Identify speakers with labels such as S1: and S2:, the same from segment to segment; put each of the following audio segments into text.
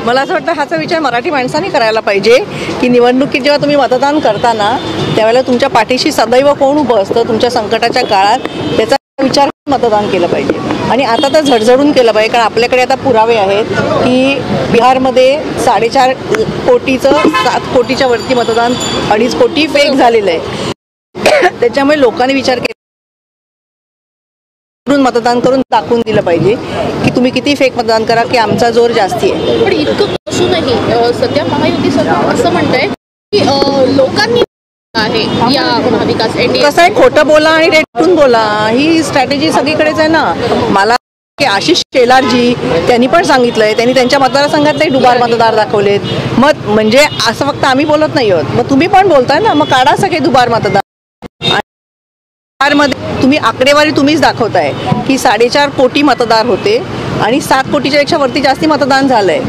S1: मला असं वाटतं हाचा विचार मराठी माणसांनी करायला पाहिजे की निवडणुकीत जेव्हा तुम्ही मतदान करताना त्यावेळेला तुमच्या पाठीशी सदैव कोण उभं असतं तुमच्या संकटाच्या काळात त्याचा विचार मतदान केलं पाहिजे. आणि आता तर झडझडून केलं पाहिजे, कारण आपल्याकडे आता पुरावे आहेत की बिहारमध्ये 4.5 कोटीचं 7 कोटीच्या वरती मतदान 2.5 कोटी फेक झालेलं आहे. त्याच्यामुळे लोकांनी विचार केला मतदान करून दाखवून दिलं पाहिजे की तुम्ही किती फेक मतदान करा की आमचा जोर जास्ती आहे.
S2: पण इतकं असूनही सध्या महायुती सरकार असं म्हणतंय की लोकांनी आहे या महाविकास एनडीए
S1: कसं आहे, खोटं बोला आणि रेटून बोला ही स्ट्रॅटेजी सगळीकडेच आहे ना. मला की आशिष शेलारजी त्यांनी पण सांगितलंय, त्यांनी त्यांच्या मतदारसंघातले दुबार मतदार दाखवलेत. मग म्हणजे असं फक्त आम्ही बोलत नाही आहोत, मग तुम्ही पण बोलताय ना, मग काढा सगळे दुबार मतदार. मध्ये तुम्ही आकडेवारी तुम्हीच दाखवताय की 4.5 कोटी मतदार होते आणि 7 कोटीच्या पेक्षा वरती जास्ती मतदान झालंय.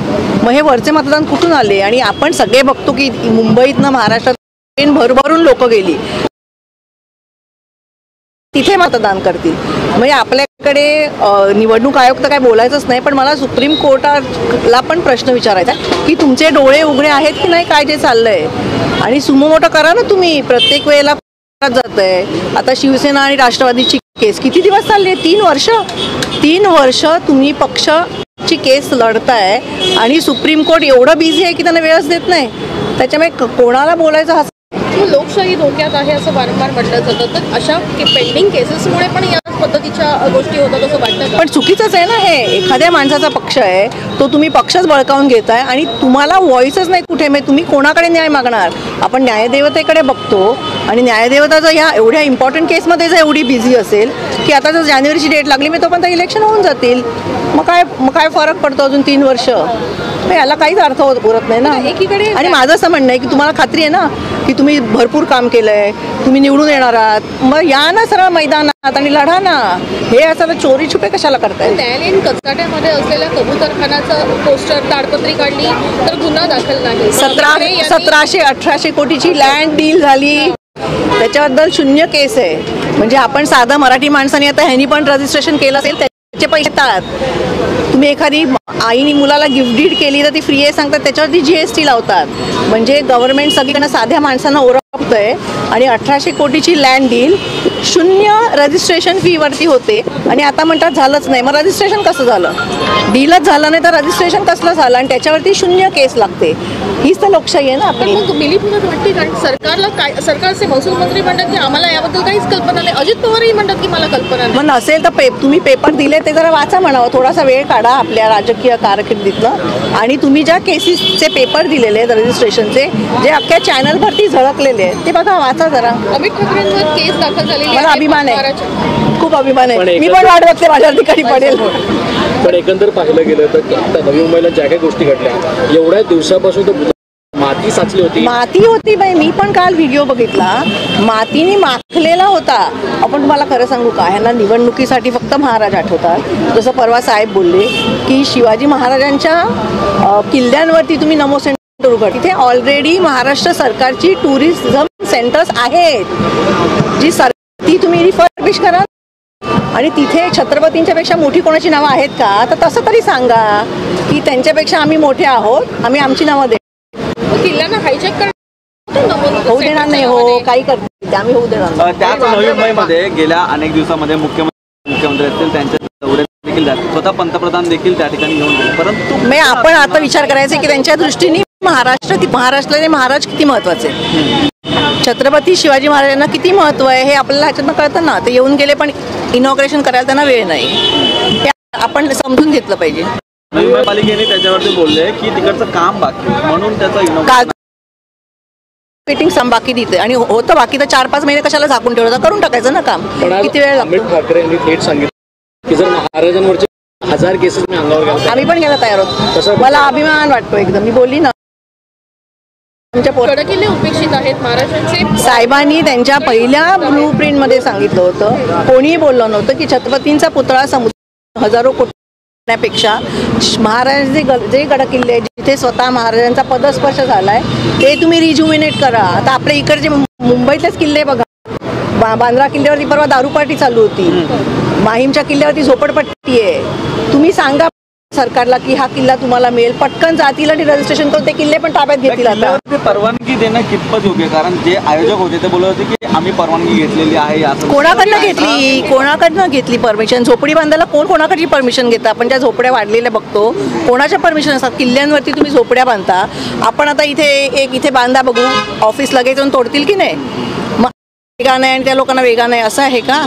S1: मग हे वरचे मतदान कुठून आले? आणि आपण सगळे बघतो की मुंबईतनं महाराष्ट्रात ट्रेन भरभरून लोक गेली, तिथे मतदान करतील. म्हणजे आपल्याकडे निवडणूक आयोग तर काय बोलायचंच नाही, पण मला सुप्रीम कोर्टाला पण प्रश्न विचारायचा की तुमचे डोळे उघडे आहेत की नाही काय जे चाललंय. आणि सुमोटो करा ना तुम्ही, प्रत्येक वेळेला जात आहे. आता शिवसेना आणि राष्ट्रवादीची केस किती दिवस चालली आहे? 3 वर्ष तुम्ही पक्षाची केस लढताय आणि सुप्रीम कोर्ट एवढं बिझी आहे की त्यांना वेळच देत नाही. त्याच्यामुळे कोणाला बोलायचं हा
S2: लोकशाही धोक्यात आहे असं वारंवार म्हटलं जातं. तर अशा पेंडिंग केसेसमुळे पण या पद्धतीच्या गोष्टी होतात असं वाटतं.
S1: पण चुकीचंच आहे ना हे. एखाद्या माणसाचा पक्ष आहे तो तुम्ही पक्षच बळकावून घेताय आणि तुम्हाला व्हॉइसच नाही कुठे. मग तुम्ही कोणाकडे न्याय मागणार? आपण न्यायदेवतेकडे बघतो आणि न्यायदेवता जर ह्या एवढ्या इम्पॉर्टंट केसमध्ये जर एवढी बिझी असेल की आता जर जानेवारीची डेट लागली मी तोपर्यंत इलेक्शन होऊन जातील, मग काय फरक पडतो अजून 3 वर्ष? याला काहीच अर्थ उरत नाही ना एकीकडे. आणि माझं असं म्हणणं आहे की तुम्हाला खात्री आहे ना की तुम्ही भरपूर काम केलंय, तुम्ही निवडून येणार आहात, मग या ना सरळ मैदानात आणि लढा ना. हे असं चोरी छुपे कशाला करताय?
S2: न्यायालयीन कचाट्यामध्ये असलेल्या कबूतरखानाचं पोस्टर ताडपत्री काढली तर गुन्हा दाखल नाही.
S1: 1700-1800 कोटीची लँड डील झाली, त्याच्याबद्दल 0 केस आहे. म्हणजे आपण साधं मराठी माणसाने आता ह्यांनी पण रजिस्ट्रेशन केलं असेल त्याचे पैसे येतात. तुम्ही एखादी आईने मुलाला गिफ्ट डीड केली तर ती फ्री आहे सांगतात, त्याच्यावरती GST लावतात. म्हणजे गव्हर्नमेंट सगळीकडनं साध्या माणसांना ओळखतंय. आणि 1800 कोटीची लँड डील 0 रजिस्ट्रेशन फी वरती होते आणि आता म्हणतात झालंच नाही. मग रजिस्ट्रेशन कसं झालं? डीलच झालं नाही तर रजिस्ट्रेशन कसलं झालं? आणि त्याच्यावरती 0 केस लागते. हीच तर लोकशाही आहे ना आपली.
S2: मग मिलीभगत वाटते, कारण सरकारला काय, सरकारचे महसूल मंत्री म्हणतात की आम्हाला याबद्दल काहीच कल्पना नाही. अजित पवारही म्हणतात की मला कल्पना नाही.
S1: मग नसेल तर तुम्ही पेपर दिले ते जरा वाचा म्हणावं. थोडासा वेळ काढा आपल्या राजकीय कारकिर्दीतलं आणि तुम्ही ज्या केसेसचे पेपर दिलेले आहेत रजिस्ट्रेशनचे, जे अख्ख्या चॅनलवरती झळकलेले आहेत ते बघा, वाचा जरा.
S2: अमित ठाकरेंवर केस दाखल झालेली
S1: मला अभिमान आहे, खूप अभिमान आहे. मी पण वाट बघते माझ्या ठिकाणी पडेल.
S3: पण एकंदर पाहिलं गेलं तर आता नवी मुंबईला ज्या काही गोष्टी घडल्या एवढ्या दिवसापासून तर माती साचली होती
S1: बाई. मी पण काल व्हिडिओ बघितला, मातीने माखलेला होता. आपण तुम्हाला खरं सांगू का, ह्यांना निवडणुकीसाठी फक्त महाराज आठवतात. जसं परवा साहेब बोलले की शिवाजी महाराजांच्या किल्ल्यांवरती तुम्ही नमो सेंटर उघड. तिथे ऑलरेडी महाराष्ट्र सरकारची टुरिझम सेंटर्स आहेत ती तुम्ही रिफर्बिश करा. आणि तिथे छत्रपतींच्या पेक्षा मोठी कोणाची नावं आहेत का? तर तसं तरी सांगा की त्यांच्यापेक्षा आम्ही मोठे आहोत, आम्ही आमची नावं दे.
S2: किल्ल्यांना हायजॅक
S1: होऊ देणार नाही. हो, काही करते आम्ही होऊ देणार.
S4: त्याच नवी मुंबईमध्ये गेल्या अनेक दिवसामध्ये मुख्यमंत्री असतील त्यांच्या दौऱ्यात देखील जातील, स्वतः पंतप्रधान देखील त्या ठिकाणी घेऊन गेले. परंतु
S1: आपण आता विचार करायचा की त्यांच्या दृष्टीने महाराष्ट्रातले महाराज किती महत्वाचे, छत्रपती शिवाजी महाराजांना किती महत्व आहे हे आपल्याला ह्याच्यातनं कळतं ना. ते येऊन गेले पण इनॉग्रेशन करायला त्यांना वेळ नाही, हे आपण समजून घेतलं पाहिजे.
S4: महापालिकेने त्याच्यावरती बोलले की तिकडचं काम बाकी म्हणून त्याचं
S1: मीटिंग बाकी देते आणि होतं बाकी तर 4-5 महिने कशाला झाकून ठेवलं, करून टाकायचं ना काम. किती वेळ लागतो?
S3: अमित ठाकरे यांनी थेट सांगितलं की जर महाराजांवरचे 1000 केसेस मी अंगावर घालतो,
S1: आम्ही पण घ्यायला तयार होतो. मला अभिमान वाटतो एकदम. मी बोलली ना,
S2: गडकिल्ले उपेक्षित आहेत महाराजांचे.
S1: साहेबांनी त्यांच्या पहिल्या ब्लू प्रिंट मध्ये सांगितलं होतं, कोणीही बोललं नव्हतं की छत्रपतींचा पुतळा समुद्र 1000 कोटी पेक्षा महाराजांचे जे गडकिल्ले आहेत जिथे स्वतः महाराजांचा पदस्पर्श झालाय ते तुम्ही रिज्युमिनेट करा. आता आपल्या इकडचे मुंबईतलेच किल्ले बघा, बांद्रा किल्ल्यावरती परवा दारू पार्टी चालू होती, माहीमच्या किल्ल्यावरती झोपडपट्टी आहे. तुम्ही सांगा सरकारला की हा किल्ला तुम्हाला मिळेल, पटकन जातील आणि रजिस्ट्रेशन करून ते किल्ले पण ताब्यात घेतील. आता
S4: किल्ल्यावरती परवानगी देणं कितपत योग्य? कारण जे आयोजक होते ते बोलत होते की आम्ही परवानगी घेतलेली आहे. असं
S1: कोणाकडनं घेतली परमिशन? झोपडी बांधायला कोणाकडची परमिशन घेता? आपण ज्या झोपड्या वाढलेल्या बघतो, कोणाच्या परमिशन असतात? किल्ल्यांवरती तुम्ही झोपड्या बांधता. आपण आता इथे बांधा बघू, ऑफिस लगेच येऊन तोडतील की नाही? मग वेगा नाही आणि त्या लोकांना वेगा नाही असं आहे का?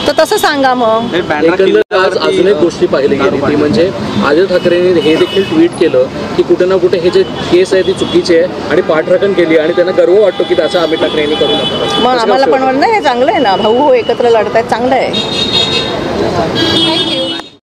S1: तर तसं सांगा मग.
S3: एकंदर आज अजून एक गोष्टी पाहिली गेली ती म्हणजे आदित्य ठाकरेंनी हे देखील ट्विट केलं की कुठे ना कुठे हे जे केस आहे ती चुकीची आहे आणि पाठराखण केली आणि त्यांना गर्व वाटतो की त्याचा अमित ठाकरे यांनी करू नका.
S1: मग आम्हाला पण नाही, हे चांगलं आहे ना, भाऊ एकत्र लढतायत, चांगलं आहे.
S2: थँक्यू.